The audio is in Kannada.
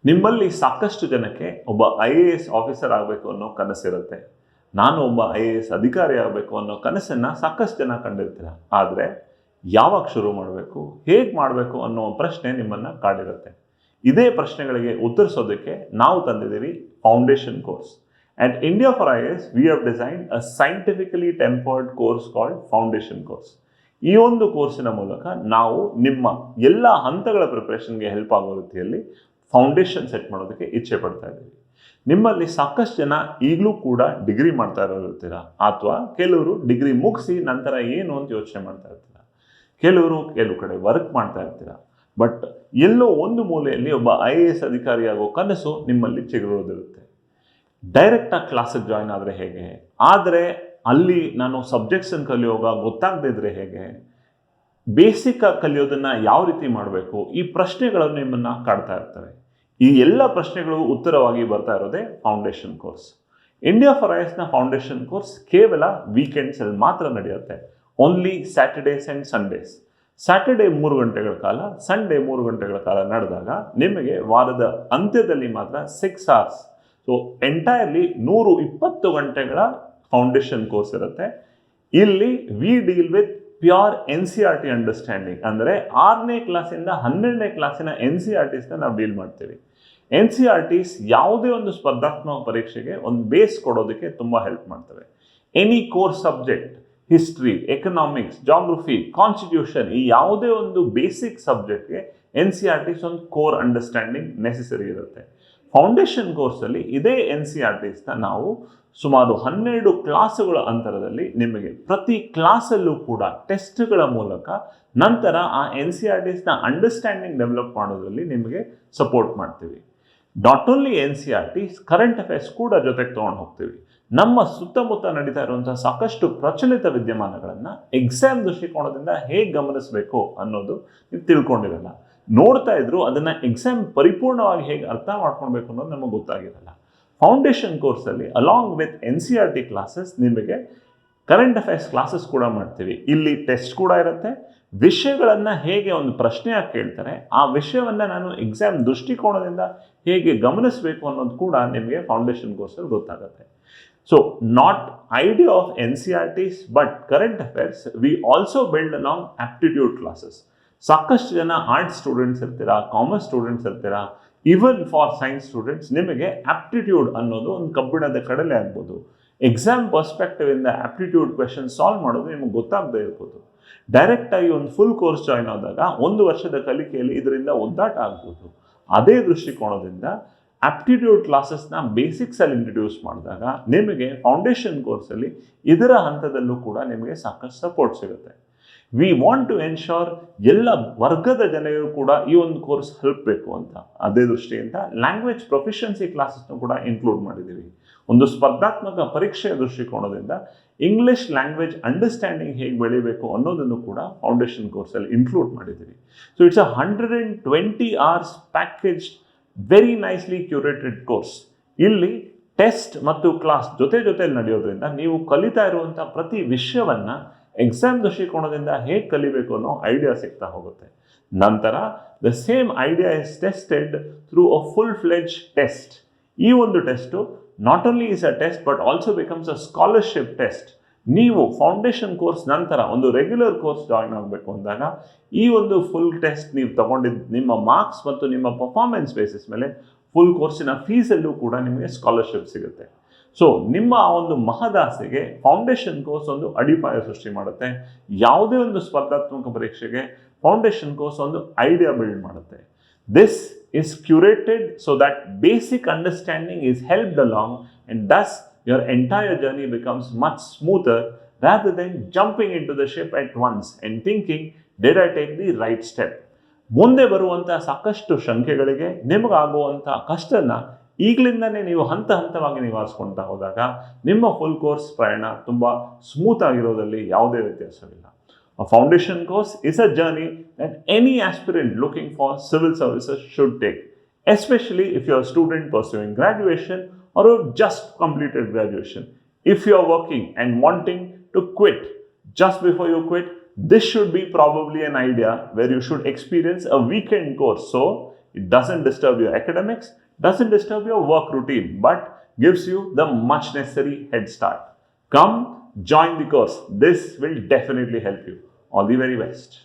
ನಿಮ್ಮಲ್ಲಿ ಸಾಕಷ್ಟು ಜನಕ್ಕೆ ಒಬ್ಬ IAS ಆಫೀಸರ್ ಆಗಬೇಕು ಅನ್ನೋ ಕನಸಿರುತ್ತೆ. ನಾನು ಒಬ್ಬ IAS ಅಧಿಕಾರಿ ಆಗಬೇಕು ಅನ್ನೋ ಕನಸನ್ನ ಸಾಕಷ್ಟು ಜನ ಕಂಡಿರ್ತೀರ. ಆದರೆ ಯಾವಾಗ ಶುರು ಮಾಡಬೇಕು, ಹೇಗೆ ಮಾಡಬೇಕು ಅನ್ನೋ ಪ್ರಶ್ನೆ ನಿಮ್ಮನ್ನ ಕಾಡಿರುತ್ತೆ. ಇದೇ ಪ್ರಶ್ನೆಗಳಿಗೆ ಉತ್ತರಿಸೋದಕ್ಕೆ ನಾವು ತಂದಿದ್ದೀವಿ foundation course. At India for IAS, we have designed a scientifically tempered course called Foundation Course. ಈ ಒಂದು ಕೋರ್ಸಿನ ಮೂಲಕ ನಾವು ನಿಮ್ಮ ಎಲ್ಲ ಹಂತಗಳ ಪ್ರಿಪರೇಷನ್ಗೆ ಹೆಲ್ಪ್ ಆಗೋ ರೀತಿಯಲ್ಲಿ ಫೌಂಡೇಶನ್ ಸೆಟ್ ಮಾಡೋದಕ್ಕೆ ಇಚ್ಛೆ ಪಡ್ತಾ ಇದ್ದೀವಿ. ನಿಮ್ಮಲ್ಲಿ ಸಾಕಷ್ಟು ಜನ ಈಗಲೂ ಕೂಡ ಡಿಗ್ರಿ ಮಾಡ್ತಾ ಇರ್ತೀರ, ಅಥವಾ ಕೆಲವರು ಡಿಗ್ರಿ ಮುಗಿಸಿ ನಂತರ ಏನು ಅಂತ ಯೋಚನೆ ಮಾಡ್ತಾ ಇರ್ತೀರ. ಕೆಲವು ಕಡೆ ವರ್ಕ್ ಮಾಡ್ತಾ ಇರ್ತೀರ. ಬಟ್ ಎಲ್ಲೋ ಒಂದು ಮೂಲೆಯಲ್ಲಿ ಒಬ್ಬ IAS ಅಧಿಕಾರಿ ಆಗೋ ಕನಸು ನಿಮ್ಮಲ್ಲಿ ಚಿಗುರೋದಿರುತ್ತೆ. ಡೈರೆಕ್ಟಾಗಿ ಕ್ಲಾಸಿಗೆ ಜಾಯ್ನ್ ಆದರೆ ಹೇಗೆ, ಆದರೆ ಅಲ್ಲಿ ನಾನು ಸಬ್ಜೆಕ್ಟ್ಸನ್ನು ಕಲಿಯುವಾಗ ಗೊತ್ತಾಗದೇ ಇದ್ರೆ ಹೇಗೆ, ಬೇಸಿಕ್ಕಾಗಿ ಕಲಿಯೋದನ್ನು ಯಾವ ರೀತಿ ಮಾಡಬೇಕು, ಈ ಪ್ರಶ್ನೆಗಳನ್ನು ನಿಮ್ಮನ್ನು ಕಾಡ್ತಾ ಇರ್ತವೆ. ಈ ಎಲ್ಲ ಪ್ರಶ್ನೆಗಳು ಉತ್ತರವಾಗಿ ಬರ್ತಾ ಇರೋದೇ ಫೌಂಡೇಶನ್ ಕೋರ್ಸ್. ಇಂಡಿಯಾ ಫಾರ್ IASನ ಫೌಂಡೇಶನ್ ಕೋರ್ಸ್ ಕೇವಲ ವೀಕೆಂಡ್ಸಲ್ಲಿ ಮಾತ್ರ ನಡೆಯುತ್ತೆ. Only Saturdays and Sundays. Saturday 3 ಗಂಟೆಗಳ ಕಾಲ, ಸಂಡೇ 3 ಗಂಟೆಗಳ ಕಾಲ ನಡೆದಾಗ ನಿಮಗೆ ವಾರದ ಅಂತ್ಯದಲ್ಲಿ ಮಾತ್ರ 6 hours, ಸೊ ಎಂಟೈರ್ಲಿ 120 ಗಂಟೆಗಳ ಫೌಂಡೇಶನ್ ಕೋರ್ಸ್ ಇರುತ್ತೆ. ಇಲ್ಲಿ V deal with pure NCERT understanding. ಅಂದರೆ 6ನೇ ಕ್ಲಾಸಿಂದ 12ನೇ ಕ್ಲಾಸಿನ NCERTಸ್ನ ನಾವು ಡೀಲ್ ಮಾಡ್ತೀವಿ. NCERTs ಯಾವುದೇ ಒಂದು ಸ್ಪರ್ಧಾತ್ಮಕ ಪರೀಕ್ಷೆಗೆ ಒಂದು ಬೇಸ್ ಕೊಡೋದಕ್ಕೆ ತುಂಬ ಹೆಲ್ಪ್ ಮಾಡ್ತವೆ. Any course subject, history, economics, geography, constitution, ಈ ಯಾವುದೇ ಒಂದು ಬೇಸಿಕ್ ಸಬ್ಜೆಕ್ಟ್ಗೆ NCERTs ಒಂದು ಕೋರ್ ಅಂಡರ್ಸ್ಟ್ಯಾಂಡಿಂಗ್ ನೆಸೆಸರಿ ಇರುತ್ತೆ. ಫೌಂಡೇಶನ್ ಕೋರ್ಸಲ್ಲಿ ಇದೇ NCERTಸ್ನ ನಾವು ಸುಮಾರು 12 ಕ್ಲಾಸುಗಳ ಅಂತರದಲ್ಲಿ ನಿಮಗೆ ಪ್ರತಿ ಕ್ಲಾಸಲ್ಲೂ ಕೂಡ ಟೆಸ್ಟ್ಗಳ ಮೂಲಕ ನಂತರ ಆ NCERTಸ್ನ ಅಂಡರ್ಸ್ಟ್ಯಾಂಡಿಂಗ್ ಡೆವಲಪ್ ಮಾಡೋದ್ರಲ್ಲಿ ನಿಮಗೆ ಸಪೋರ್ಟ್ ಮಾಡ್ತೀವಿ. Not only NCERTs, current affairs ಕೂಡ ಜೊತೆಗೆ ತೊಗೊಂಡು ಹೋಗ್ತೀವಿ. ನಮ್ಮ ಸುತ್ತಮುತ್ತ ನಡೀತಾ ಇರುವಂತಹ ಸಾಕಷ್ಟು ಪ್ರಚಲಿತ ವಿದ್ಯಮಾನಗಳನ್ನು ಎಕ್ಸಾಮ್ ದೃಷ್ಟಿಕೋನದಿಂದ ಹೇಗೆ ಗಮನಿಸಬೇಕು ಅನ್ನೋದು ನೀವು ತಿಳ್ಕೊಂಡಿರಲ್ಲ. ನೋಡ್ತಾ ಇದ್ರು ಅದನ್ನು ಎಕ್ಸಾಮ್ ಪರಿಪೂರ್ಣವಾಗಿ ಹೇಗೆ ಅರ್ಥ ಮಾಡ್ಕೊಳ್ಬೇಕು ಅನ್ನೋದು ನಮಗೆ ಗೊತ್ತಾಗಿರಲ್ಲ. ಫೌಂಡೇಶನ್ ಕೋರ್ಸಲ್ಲಿ ಅಲಾಂಗ್ ವಿತ್ NCERT ಕ್ಲಾಸಸ್ ನಿಮಗೆ ಕರೆಂಟ್ ಅಫೇರ್ಸ್ ಕ್ಲಾಸಸ್ ಕೂಡ ಮಾಡ್ತೀವಿ. ಇಲ್ಲಿ ಟೆಸ್ಟ್ ಕೂಡ ಇರುತ್ತೆ. ವಿಷಯಗಳನ್ನು ಹೇಗೆ ಒಂದು ಪ್ರಶ್ನೆಯಾಗಿ ಕೇಳ್ತಾರೆ, ಆ ವಿಷಯವನ್ನು ನಾನು ಎಕ್ಸಾಮ್ ದೃಷ್ಟಿಕೋನದಿಂದ ಹೇಗೆ ಗಮನಿಸಬೇಕು ಅನ್ನೋದು ಕೂಡ ನಿಮಗೆ ಫೌಂಡೇಶನ್ ಕೋರ್ಸಲ್ಲಿ ಗೊತ್ತಾಗುತ್ತೆ. So, not idea of NCERTs, but current affairs, we also build along aptitude classes. ಸಾಕಷ್ಟು ಜನ ಆರ್ಟ್ಸ್ ಸ್ಟೂಡೆಂಟ್ಸ್ ಇರ್ತೀರಾ, ಕಾಮರ್ಸ್ ಸ್ಟೂಡೆಂಟ್ಸ್ ಇರ್ತೀರಾ, ಈವನ್ ಫಾರ್ ಸೈನ್ಸ್ ಸ್ಟೂಡೆಂಟ್ಸ್ ನಿಮಗೆ ಆಪ್ಟಿಟ್ಯೂಡ್ ಅನ್ನೋದು ಒಂದು ಕಬ್ಬಿಣದ ಕಡಲೆ ಆಗ್ಬೋದು. ಎಕ್ಸಾಮ್ ಪರ್ಸ್ಪೆಕ್ಟಿವ್ ಇಂದ ಆಪ್ಟಿಟ್ಯೂಡ್ ಕ್ವೆಶನ್ ಸಾಲ್ವ್ ಮಾಡೋದು ನಿಮಗೆ ಗೊತ್ತಾಗದೇ ಇರ್ಬೋದು. ಡೈರೆಕ್ಟಾಗಿ ಒಂದು ಫುಲ್ ಕೋರ್ಸ್ ಜಾಯ್ನ್ ಆದಾಗ 1 ವರ್ಷದ ಕಲಿಕೆಯಲ್ಲಿ ಇದರಿಂದ ಒದ್ದಾಟ ಆಗ್ಬೋದು. ಅದೇ ದೃಷ್ಟಿಕೋನದಿಂದ ಆಪ್ಟಿಟ್ಯೂಡ್ ಕ್ಲಾಸಸ್ನ ಬೇಸಿಕ್ಸಲ್ಲಿ ಇಂಟ್ರಡ್ಯೂಸ್ ಮಾಡಿದಾಗ ನಿಮಗೆ ಫೌಂಡೇಶನ್ ಕೋರ್ಸಲ್ಲಿ ಇದರ ಹಂತದಲ್ಲೂ ಕೂಡ ನಿಮಗೆ ಸಾಕಷ್ಟು ಸಪೋರ್ಟ್ ಸಿಗುತ್ತೆ. ವಿ ವಾಂಟ್ ಟು ಎನ್ಶೋರ್ ಎಲ್ಲ ವರ್ಗದ ಜನರು ಕೂಡ ಈ ಒಂದು ಕೋರ್ಸ್ ಹೆಲ್ಪ್ ಬೇಕು ಅಂತ. ಅದೇ ದೃಷ್ಟಿಯಿಂದ ಲ್ಯಾಂಗ್ವೇಜ್ ಪ್ರೊಫಿಷಿಯನ್ಸಿ ಕ್ಲಾಸಸ್ನು ಕೂಡ ಇನ್ಕ್ಲೂಡ್ ಮಾಡಿದ್ದೀವಿ. ಒಂದು ಸ್ಪರ್ಧಾತ್ಮಕ ಪರೀಕ್ಷೆಯ ದೃಷ್ಟಿಕೋನದಿಂದ ಇಂಗ್ಲಿಷ್ ಲ್ಯಾಂಗ್ವೇಜ್ ಅಂಡರ್ಸ್ಟ್ಯಾಂಡಿಂಗ್ ಹೇಗೆ ಬೆಳಿಬೇಕು ಅನ್ನೋದನ್ನು ಕೂಡ ಫೌಂಡೇಶನ್ ಕೋರ್ಸಲ್ಲಿ ಇನ್ಕ್ಲೂಡ್ ಮಾಡಿದ್ದೀವಿ. So it's 120 hours package, very nicely curated course. ಇಲ್ಲಿ ಟೆಸ್ಟ್ ಮತ್ತು ಕ್ಲಾಸ್ ಜೊತೆಲಿ ನಡೆಯೋದ್ರಿಂದ ನೀವು ಕಲಿತಾ ಇರುವಂಥ ಪ್ರತಿ ವಿಷಯವನ್ನು ಎಕ್ಸಾಮ್ ದೃಷ್ಟಿಕೋನದಿಂದ ಹೇಗೆ ಕಲಿಬೇಕು ಅನ್ನೋ ಐಡಿಯಾ ಸಿಗ್ತಾ ಹೋಗುತ್ತೆ. ನಂತರ the same idea is tested through a full fledge test. ಈ ಒಂದು test not only is a test but also becomes a scholarship test. ನೀವು ಫೌಂಡೇಶನ್ ಕೋರ್ಸ್ ನಂತರ ಒಂದು ರೆಗ್ಯುಲರ್ ಕೋರ್ಸ್ ಜಾಯ್ನ್ ಆಗಬೇಕು ಅಂದಾಗ ಈ ಒಂದು ಫುಲ್ ಟೆಸ್ಟ್ ನೀವು ತಗೊಂಡಿದ್ದು ನಿಮ್ಮ ಮಾರ್ಕ್ಸ್ ಮತ್ತು ನಿಮ್ಮ ಪರ್ಫಾರ್ಮೆನ್ಸ್ ಬೇಸಿಸ್ ಮೇಲೆ ಫುಲ್ ಕೋರ್ಸಿನ ಫೀಸಲ್ಲೂ ಕೂಡ ನಿಮಗೆ ಸ್ಕಾಲರ್ಶಿಪ್ ಸಿಗುತ್ತೆ. ಸೊ ನಿಮ್ಮ ಆ ಒಂದು ಮಹದಾಸೆಗೆ ಫೌಂಡೇಶನ್ ಕೋರ್ಸ್ ಒಂದು ಅಡಿಪಾಯ ಸೃಷ್ಟಿ ಮಾಡುತ್ತೆ. ಯಾವುದೇ ಒಂದು ಸ್ಪರ್ಧಾತ್ಮಕ ಪರೀಕ್ಷೆಗೆ ಫೌಂಡೇಶನ್ ಕೋರ್ಸ್ ಒಂದು ಐಡಿಯಾ ಬಿಲ್ಡ್ ಮಾಡುತ್ತೆ. This is curated so that basic understanding is helped along and thus your entire journey becomes much smoother rather than jumping into the ship at once and thinking, did I take the right step? ಮುಂದೆ ಬರುವಂಥ ಸಾಕಷ್ಟು ಶಂಕೆಗಳಿಗೆ, ನಿಮಗಾಗುವಂಥ ಕಷ್ಟನ ಈಗಲಿಂದನೇ ನೀವು ಹಂತವಾಗಿ ನಿವಾರಿಸ್ಕೊಳ್ತಾ ಹೋದಾಗ ನಿಮ್ಮ ಫುಲ್ ಕೋರ್ಸ್ ಪ್ರಯಾಣ ತುಂಬ ಸ್ಮೂತ್ ಆಗಿರೋದ್ರಲ್ಲಿ ಯಾವುದೇ ವ್ಯತ್ಯಾಸವಿಲ್ಲ. A foundation course is a journey that any aspirant looking for civil services should take, especially if you're a student pursuing graduation or you've just completed graduation. If you're working and wanting to quit, just before you quit, this should be probably an idea where you should experience a weekend course. So It doesn't disturb your academics, doesn't disturb your work routine, but gives you the much necessary head start. Come, join the course. This will definitely help you. All the very best.